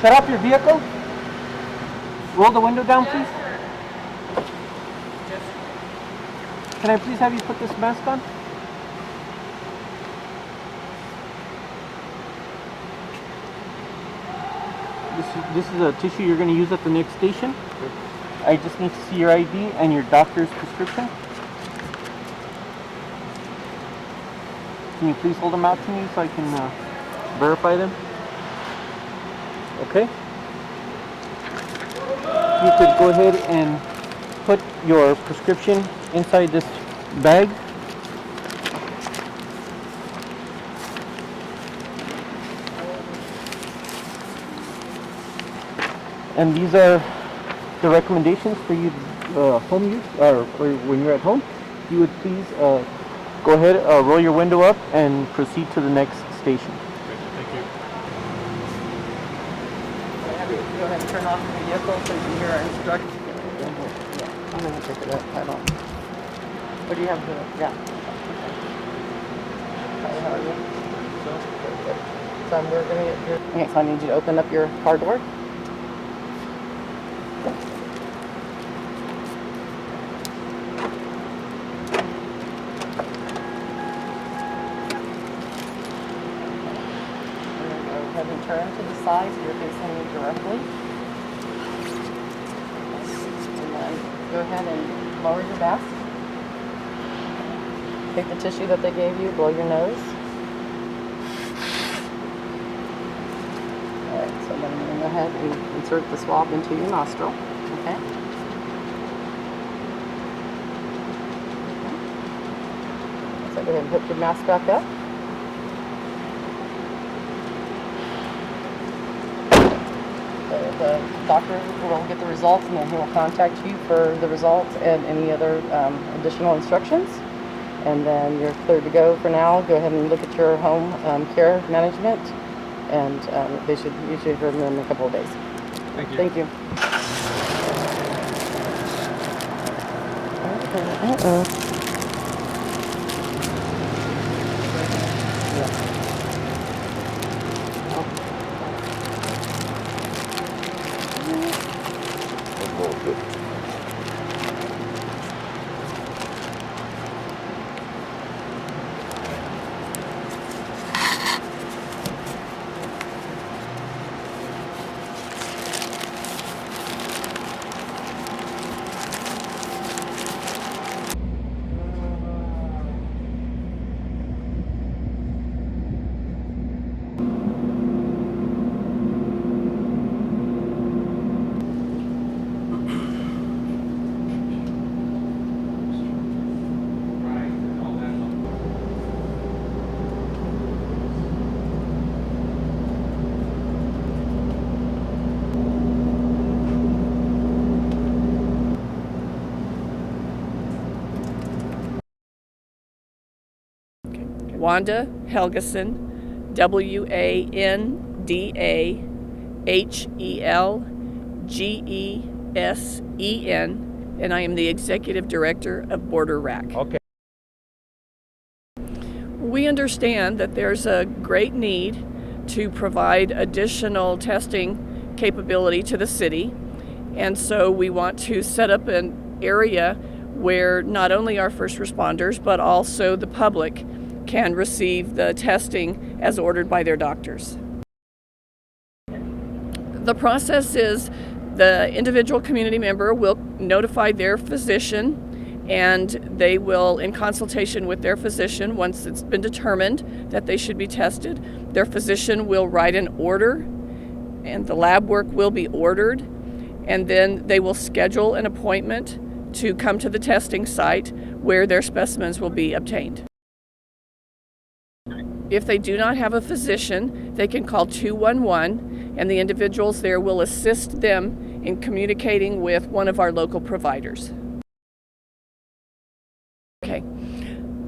Shut up your vehicle. Roll the window down, please. Can I please have you put this mask on? This is a tissue you're going to use at the next station. I just need to see your ID and your doctor's prescription. Can you please hold them out to me so I can verify them? Okay. You could go ahead and put your prescription inside this bag. And these are the recommendations for you home use, or when you're at home. If you would please go ahead, roll your window up and proceed to the next station. Thank you. Go ahead and turn off the vehicle so you can hear our instructions. Yeah, I'm going to take it head on. What do you have to do? Yeah. Okay. How are you? Good. So we're going to get your... Okay, so I need you to open up your car door. Go ahead and turn to the side so you're facing me directly. And then go ahead and lower your mask. Take the tissue that they gave you, blow your nose. Alright, so then I'm going to go ahead and insert the swab into your nostril. Okay? So go ahead and put your mask back up. The doctor will get the results and then he will contact you for the results and any other additional instructions. And then you're clear to go for now. Go ahead and look at your home care management, and they should usually hear them in a couple of days. Thank you. Thank you. Wanda Helgeson, WandaHelgesen, and I am the Executive Director of Border RAC. Okay. We understand that there's a great need to provide additional testing capability to the city, and so we want to set up an area where not only our first responders but also the public can receive the testing as ordered by their doctors. The process is the individual community member will notify their physician, and they will, in consultation with their physician, once it's been determined that they should be tested, their physician will write an order and the lab work will be ordered, and then they will schedule an appointment to come to the testing site where their specimens will be obtained. If they do not have a physician, they can call 211, and the individuals there will assist them in communicating with one of our local providers. Okay,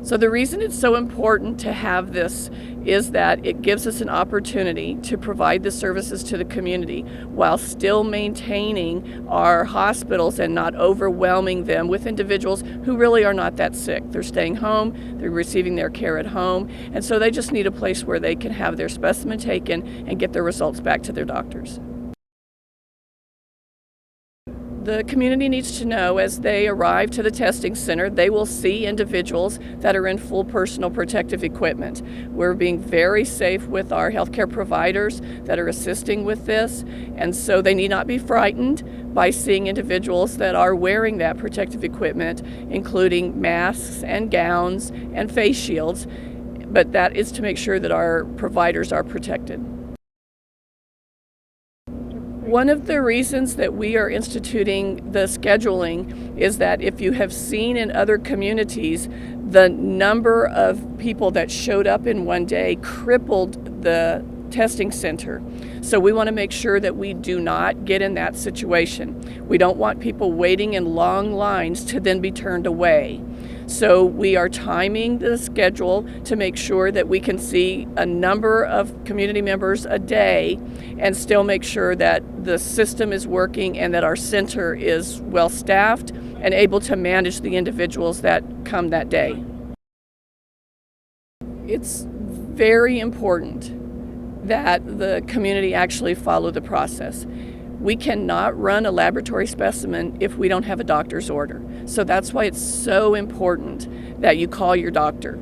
so the reason it's so important to have this is that it gives us an opportunity to provide the services to the community while still maintaining our hospitals and not overwhelming them with individuals who really are not that sick. They're staying home, they're receiving their care at home, and so they just need a place where they can have their specimen taken and get their results back to their doctors. The community needs to know as they arrive to the testing center, they will see individuals that are in full personal protective equipment. We're being very safe with our healthcare providers that are assisting with this, and so they need not be frightened by seeing individuals that are wearing that protective equipment, including masks and gowns and face shields, but that is to make sure that our providers are protected. One of the reasons that we are instituting the scheduling is that if you have seen in other communities, the number of people that showed up in one day crippled the testing center. So we want to make sure that we do not get in that situation. We don't want people waiting in long lines to then be turned away. So we are timing the schedule to make sure that we can see a number of community members a day and still make sure that the system is working and that our center is well staffed and able to manage the individuals that come that day. It's very important that the community actually follow the process. We cannot run a laboratory specimen if we don't have a doctor's order. So that's why it's so important that you call your doctor,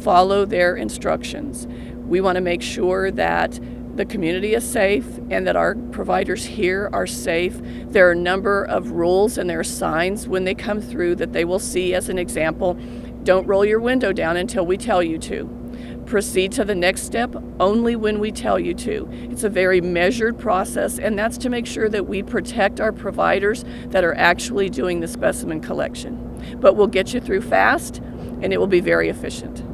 follow their instructions. We want to make sure that the community is safe and that our providers here are safe. There are a number of rules and there are signs when they come through that they will see as an example. Don't roll your window down until we tell you to. Proceed to the next step only when we tell you to. It's a very measured process, and that's to make sure that we protect our providers that are actually doing the specimen collection. But we'll get you through fast, and it will be very efficient.